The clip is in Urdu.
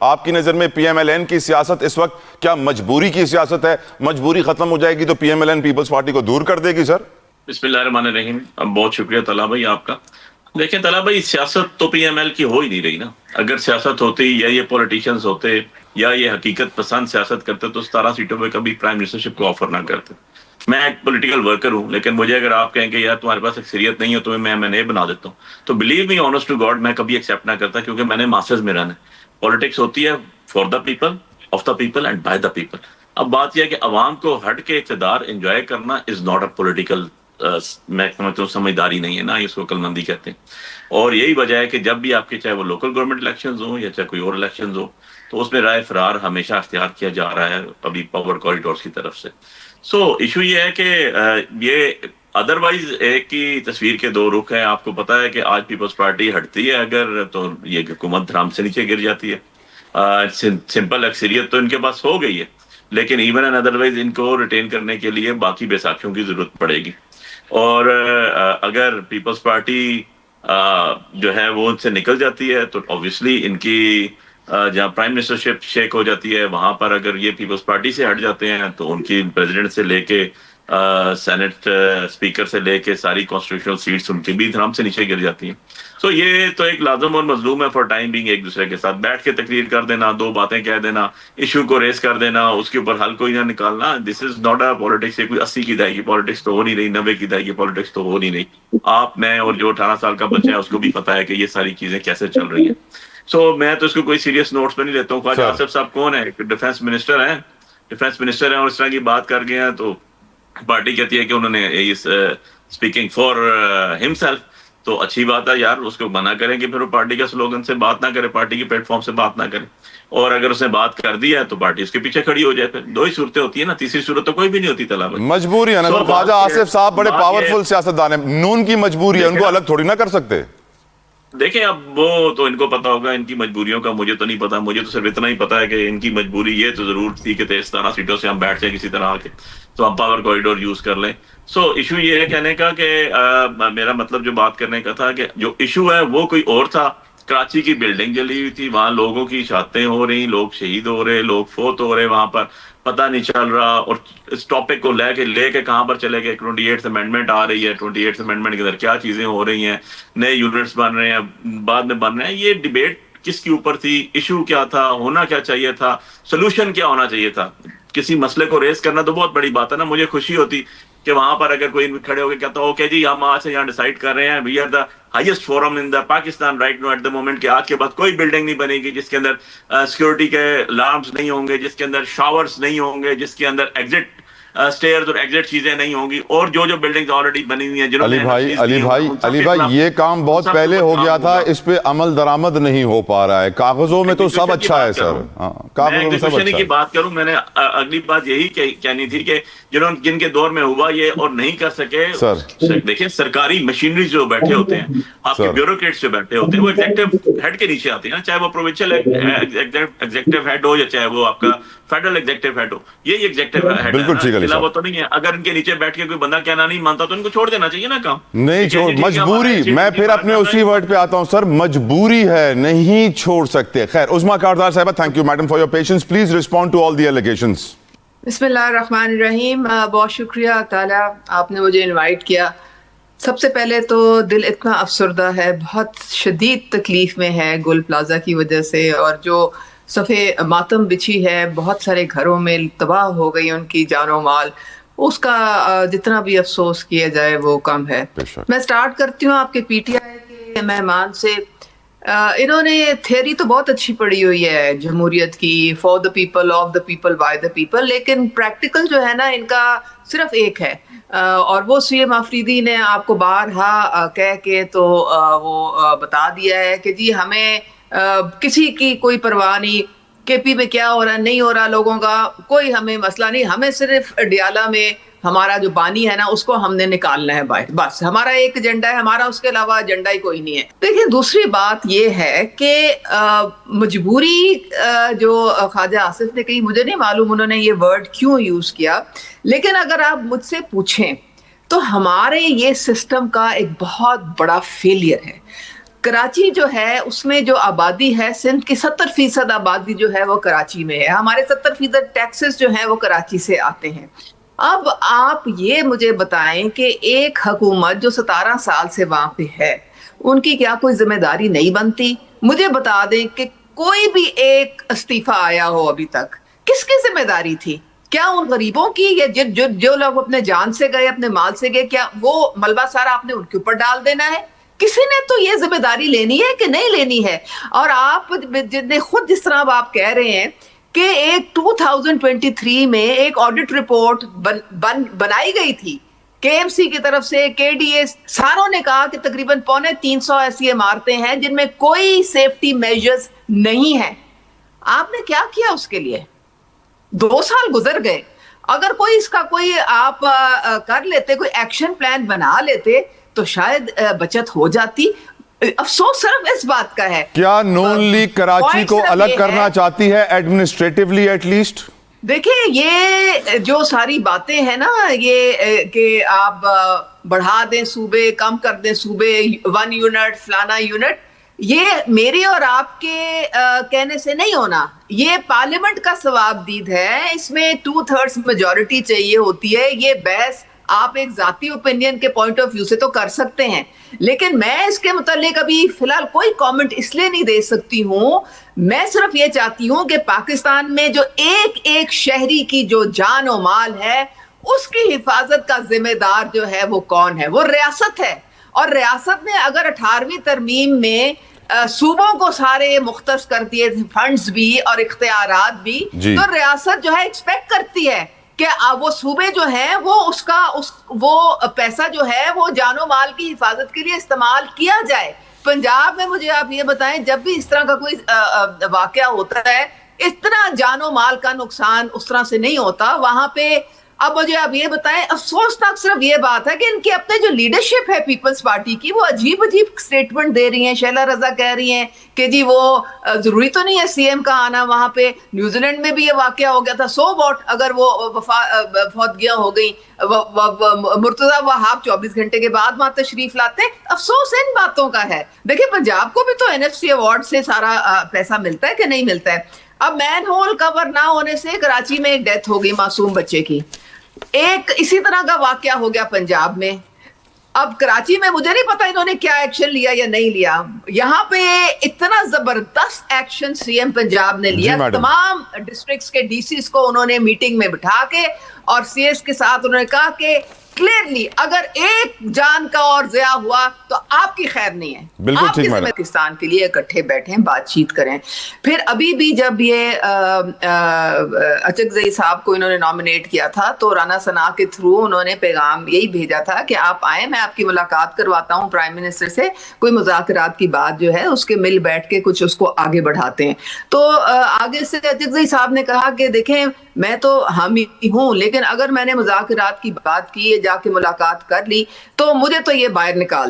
آپ کی نظر میں پی ایم ایل این کی سیاست اس وقت کیا مجبوری کی سیاست ہے؟ مجبوری ختم ہو جائے گی تو P M L N Peoples Party کو دور کر دے گی سر؟ بسم اللہ الرحمن الرحیم. بہت شکریہ طلحہ بھائی آپ کا. دیکھیں طلحہ بھائی، سیاست تو پی ایم ایل کی ہو ہی نہیں رہی نا. اگر سیاست ہوتی یا یہ پولیٹیشینز ہوتے یا یہ حقیقت پسند سیاست کرتے تو 17 سیٹوں پہ کبھی پرائم منسٹرشپ کو آفر نہ کرتے. میں ایک پولیٹیکل ورکر ہوں، لیکن مجھے اگر آپ کہیں کہ یار تمہارے پاس اکثریت نہیں ہے تو میں ایم این اے بنا دیتا ہوں، تو believe me honest to God میں کبھی ایکسیپٹ نہ کرتا، کیونکہ میں نے ماسٹرز میں رہنا ہے. پولیٹکس ہوتی ہے for the people, of the people and by the people. اب بات یہ ہے کہ عوام کو ہٹ کے اقتدار انجوائے کرنا از ناٹ اے پولیٹیکل، میں سمجھتا ہوں سمجھداری نہیں ہے نا، اس کو عقل مندی کہتے ہیں. اور یہی وجہ ہے کہ جب بھی آپ کے چاہے وہ لوکل گورنمنٹ الیکشنز ہوں یا چاہے کوئی اور الیکشنز ہو، تو اس میں رائے فرار ہمیشہ اختیار کیا جا رہا ہے ابھی پاور کوریڈورز کی طرف سے. سو ایشو یہ ہے کہ یہ ادروائز ایک کی تصویر کے دو رخ ہیں. آپ کو پتا ہے کہ آج پیپلز پارٹی ہٹتی ہے اگر تو یہ حکومت دھرام سے نیچے گر جاتی ہے. سمپل اکثریت تو ان کے پاس ہو گئی ہے، لیکن ایون اینڈ ادروائز ان کو ریٹین کرنے کے لیے باقی بیساکھیوں کی ضرورت پڑے گی. اور اگر پیپلز پارٹی جو ہے وہ ان سے نکل جاتی ہے تو اوبیسلی ان کی جہاں پرائم منسٹرشپ شیک ہو جاتی ہے، وہاں پر اگر یہ پیپلز پارٹی سے ہٹ جاتے ہیں تو ان کی پریزیڈنٹ سے لے کے سینٹ اسپیکر سے لے کے ساری کانسٹیٹیوشنل سیٹس ان کی بھی دھرام سے نیچے گر جاتی ہیں. سو یہ تو ایک لازم اور مظلوم ہے فار ٹائم بینگ. ایک دوسرے کے ساتھ بیٹھ کے تقریر کر دینا، دو باتیں کہہ دینا، ایشو کو ریز کر دینا، اس کے اوپر حل کوئی نہ نکالنا، دس از ناٹ اے پالیٹکس. یہ کوئی 80 کی دہائی کی پالیٹکس تو ہو نہیں رہی، 90 کی دہائی کی پالیٹکس تو ہو نہیں رہی. آپ میں اور جو 18 سال کا بچہ ہے اس کو بھی پتا ہے کہ یہ ساری چیزیں کیسے چل رہی ہیں. سو میں تو اس کو کوئی سیریس نوٹس پہ نہیں لیتا ہوں. خواجہ آصف صاحب کون ہے؟ ڈیفینس منسٹر ہیں، اور اس طرح کی بات کر گئے ہیں تو پارٹی کہتی ہے کہ انہوں نے اسپیکنگ فار ہم سیلف. تو اچھی بات ہے یار، اس کو منع کریں کہ پھر وہ پارٹی کے سلوگن سے بات نہ کرے، پارٹی کے پلیٹ فارم سے بات نہ کرے. اور اگر اس نے بات کر دی ہے تو پارٹی اس کے پیچھے کھڑی ہو جائے. پھر دو ہی صورتیں ہوتی ہیں نا، تیسری صورت تو کوئی بھی نہیں ہوتی. طلبہ مجبوری ہے نا سر. خواجہ آصف صاحب بڑے پاورفل سیاستدان ہیں، نون کی مجبوری ہے، ان کو الگ تھوڑی نہ کر سکتے. دیکھیں اب وہ تو ان کو پتا ہوگا ان کی مجبوریوں کا، مجھے تو نہیں پتا. مجھے تو صرف اتنا ہی پتا ہے کہ ان کی مجبوری یہ تو ضرور تھی کہ 17 سیٹوں سے ہم بیٹھ جائیں کسی طرح آ کے تو ہم پاور کوریڈور یوز کر لیں. سو ایشو یہ ہے کہنے کا کہ میرا مطلب جو بات کرنے کا تھا کہ جو ایشو ہے وہ کوئی اور تھا. کراچی کی بلڈنگ جلی ہوئی تھی، وہاں لوگوں کی شہادتیں ہو رہی، لوگ شہید ہو رہے، لوگ فوت ہو رہے، وہاں پر پتہ نہیں چل رہا. اور اس ٹاپک کو لے کے کہاں پر چلے گئے. 28th امینڈمنٹ آ رہی ہے، 28th امینڈمنٹ کے اندر کیا چیزیں ہو رہی ہیں، نئے یونٹس بن رہے ہیں، بعد میں بن رہے ہیں. یہ ڈیبیٹ کس کے اوپر تھی؟ ایشو کیا تھا؟ ہونا کیا چاہیے تھا؟ سولوشن کیا ہونا چاہیے تھا؟ کسی مسئلے کو ریز کرنا تو بہت بڑی بات ہے نا. مجھے خوشی ہوتی کہ وہاں پر اگر کوئی کھڑے ہو کے کہتا اوکے جی ہم آج سے یہاں ڈیسائیڈ کر رہے ہیں، we are the highest forum in the Pakistan right now at the moment, کہ آج کے بعد کوئی بلڈنگ نہیں بنے گی جس کے اندر سیکورٹی کے الارمز نہیں ہوں گے، جس کے اندر شاورز نہیں ہوں گے، جس کے اندر ایگزٹ سٹیئرز اور ایگزٹ چیزیں نہیں ہوں گی. اور جو بلڈنگز آلریڈی بنی ہوئی ہیں جنہوں نے علی بھائی یہ کام بہت پہلے ہو گیا تھا، اس پہ عمل درآمد نہیں ہو پا رہا ہے. کاغذوں میں تو سب اچھا ہے سر، کاغذوں میں سب اچھا ہے. کی بات کروں، میں نے اگلی بات یہی کہنی تھی کہ جن کے دور میں ہوا یہ اور نہیں کر سکے. دیکھیں سرکاری مشینری جو بیٹھے ہوتے ہیں، آپ کے بیوروکریٹس جو بیٹھے ہوتے ہیں، وہ ایگزیکٹو ہیڈ کے نیچے آتے ہیں، چاہے وہ پروونشل ایگزیکٹو ہیڈ ہو یا چاہے وہ آپ کا فیڈرل ایگزیکٹو ہیڈ ہو. یہی ایگزیکٹو ہیڈ ہے، وہ تو نہیں ہے. اگر ان کے نیچے بیٹھ کے کوئی بندہ کہنا نہیں مانتا تو ان کو چھوڑ دینا چاہیے نا کام. نہیں چھوڑ، مجبوری. میں پھر اپنے اسی ورڈ پہ آتا ہوں سر، مجبوری ہے، نہیں چھوڑ سکتے. خیر عظمیٰ کاردار صاحبہ، thank you madam for your patience. Please respond to all the allegations. بسم اللہ الرحمن الرحیم. بہت شکریہ تعالیٰ، آپ نے مجھے انوائٹ کیا. سب سے پہلے تو دل اتنا افسردہ ہے، بہت شدید تکلیف میں ہے گل پلازا کی وجہ سے، اور جو صفحے ماتم بچھی ہے، بہت سارے گھروں میں تباہ ہو گئی ان کی جان و مال. اس کا جتنا بھی افسوس کیا جائے وہ کم ہے. میں سٹارٹ کرتی ہوں آپ کے پی ٹی آئی کے مہمان سے. انہوں نے تھیوری تو بہت اچھی پڑھی ہوئی ہے جمہوریت کی، for the people, of the people, by the people, لیکن پریکٹیکل جو ہے نا ان کا صرف ایک ہے. اور وہ سی ایم آفریدی نے آپ کو بارہا کہہ کے تو وہ بتا دیا ہے کہ جی ہمیں کسی کی کوئی پرواہ نہیں، کے پی میں کیا ہو رہا ہے نہیں ہو رہا، لوگوں کا کوئی ہمیں مسئلہ نہیں، ہمیں صرف ڈیالہ میں ہمارا جو بانی ہے نا اس کو ہم نے نکالنا ہے باہر، بس ہمارا ایک ایجنڈا ہے، ہمارا اس کے علاوہ ایجنڈا ہی کوئی نہیں ہے. دیکھیں دوسری بات یہ ہے کہ مجبوری جو خواجہ آصف نے کہی، مجھے نہیں معلوم انہوں نے یہ ورڈ کیوں یوز کیا، لیکن اگر آپ مجھ سے پوچھیں تو ہمارے یہ سسٹم کا ایک بہت بڑا فیلئر ہے. کراچی جو ہے اس میں جو آبادی ہے سندھ کی 70% آبادی جو ہے وہ کراچی میں ہے. ہمارے 70% ٹیکسز جو ہیں وہ کراچی سے آتے ہیں. اب آپ یہ مجھے بتائیں کہ ایک حکومت جو 17 سال سے وہاں پہ ہے ان کی کیا کوئی ذمہ داری نہیں بنتی؟ مجھے بتا دیں کہ کوئی بھی ایک استعفیٰ آیا ہو ابھی تک، کس کی ذمہ داری تھی؟ کیا ان غریبوں کی، یا جو لوگ اپنے جان سے گئے اپنے مال سے گئے، کیا وہ ملبہ سارا آپ نے ان کے اوپر ڈال دینا ہے؟ کسی نے تو یہ ذمہ داری لینی ہے کہ نہیں لینی ہے؟ اور آپ خود جس طرح آپ کہہ رہے ہیں کہ ایک 2023 میں ایک آڈٹ رپورٹ بنائی گئی تھی کے ایم سی کی طرف سے، کے ڈی اے ساروں نے کہا کہ تقریباً 350 ایسی عمارتیں ہیں جن میں کوئی سیفٹی میجرز نہیں ہیں. آپ نے کیا کیا اس کے لیے؟ 2 سال گزر گئے. اگر کوئی اس کا کوئی آپ کر لیتے، کوئی ایکشن پلان بنا لیتے تو شاید بچت ہو جاتی. افسوس صرف اس بات کا ہے. کیا نون لیگ کراچی کو الگ کرنا چاہتی ہے ایڈمنسٹریٹولی ایٹ لیسٹ؟ دیکھیں یہ جو ساری باتیں ہیں نا، یہ کہ آپ بڑھا دیں صوبے، کم کر دیں صوبے، 1 یونٹ فلانا یونٹ، یہ میرے اور آپ کے کہنے سے نہیں ہونا. یہ پارلیمنٹ کا ثواب دید ہے، اس میں 2/3 میجورٹی چاہیے ہوتی ہے. یہ بحث آپ ایک ذاتی اوپینین کے پوائنٹ آف ویو سے تو کر سکتے ہیں، لیکن میں اس کے متعلق ابھی فی الحال کوئی کامنٹ اس لیے نہیں دے سکتی ہوں. میں صرف یہ چاہتی ہوں کہ پاکستان میں جو ایک شہری کی جو جان و مال ہے اس کی حفاظت کا ذمہ دار جو ہے وہ کون ہے؟ وہ ریاست ہے. اور ریاست نے اگر 18ویں ترمیم میں صوبوں کو سارے مختص کر دیے فنڈز بھی اور اختیارات بھی، تو ریاست جو ہے ایکسپیکٹ کرتی ہے کہ وہ صوبے جو ہیں وہ پیسہ جو ہے وہ جان و مال کی حفاظت کے لیے استعمال کیا جائے. پنجاب میں مجھے آپ یہ بتائیں، جب بھی اس طرح کا کوئی واقعہ ہوتا ہے اتنا جان و مال کا نقصان اس طرح سے نہیں ہوتا وہاں پہ. اب مجھے آپ یہ بتائیں، افسوسناک صرف یہ بات ہے کہ ان کی اپنے جو لیڈرشپ ہے پیپلز پارٹی کی، وہ عجیب سٹیٹمنٹ دے رہی ہیں. شیلا رضا کہہ رہی ہیں کہ جی وہ ضروری تو نہیں ہے سی ایم کا آنا وہاں پہ. نیوزی لینڈ میں بھی یہ واقعہ ہو گیا تھا، سو واٹ اگر وہ فوتگیاں ہو گئیں، مرتضیٰ وہاب 24 گھنٹے کے بعد وہاں تشریف لاتے. افسوس ان باتوں کا ہے. دیکھیں پنجاب کو بھی تو این ایف سی ایوارڈ سے سارا پیسہ ملتا ہے کہ نہیں ملتا ہے. اب مین ہول کور نہ ہونے سے کراچی میں ایک ڈیتھ ہو گئی معصوم بچے کی. ایک اسی طرح کا واقعہ ہو گیا پنجاب میں. اب کراچی میں مجھے نہیں پتا انہوں نے کیا ایکشن لیا یا نہیں لیا. یہاں پہ اتنا زبردست ایکشن سی ایم پنجاب نے لیا. تمام ڈسٹرکٹس کے ڈی سیز کو انہوں نے میٹنگ میں بٹھا کے اور سی ایس کے ساتھ انہوں نے کہا کہ کلیئرلی اگر ایک جان کا اور ضیاع ہوا تو آپ کی خیر نہیں ہے. بالکل ٹھیک میڈم. پاکستان کے لیے اکٹھے بیٹھیں، بات چیت کریں. پھر ابھی بھی جب یہ اچکزئی صاحب کو انہوں نے نامنیٹ کیا تھا تو رانا ثنا کے تھرو انہوں نے پیغام یہی بھیجا تھا کہ آپ آئیں، میں آپ کی ملاقات کرواتا ہوں پرائم منسٹر سے، کوئی مذاکرات کی بات جو ہے اس کے مل بیٹھ کے کچھ اس کو آگے بڑھاتے ہیں. تو آگے سے اچکزئی صاحب نے کہا کہ دیکھیں میں تو حامی ہوں، لیکن اگر میں نے مذاکرات کی بات کی، جا کے ملاقات کر لی تو مجھے تو یہ باہر نکال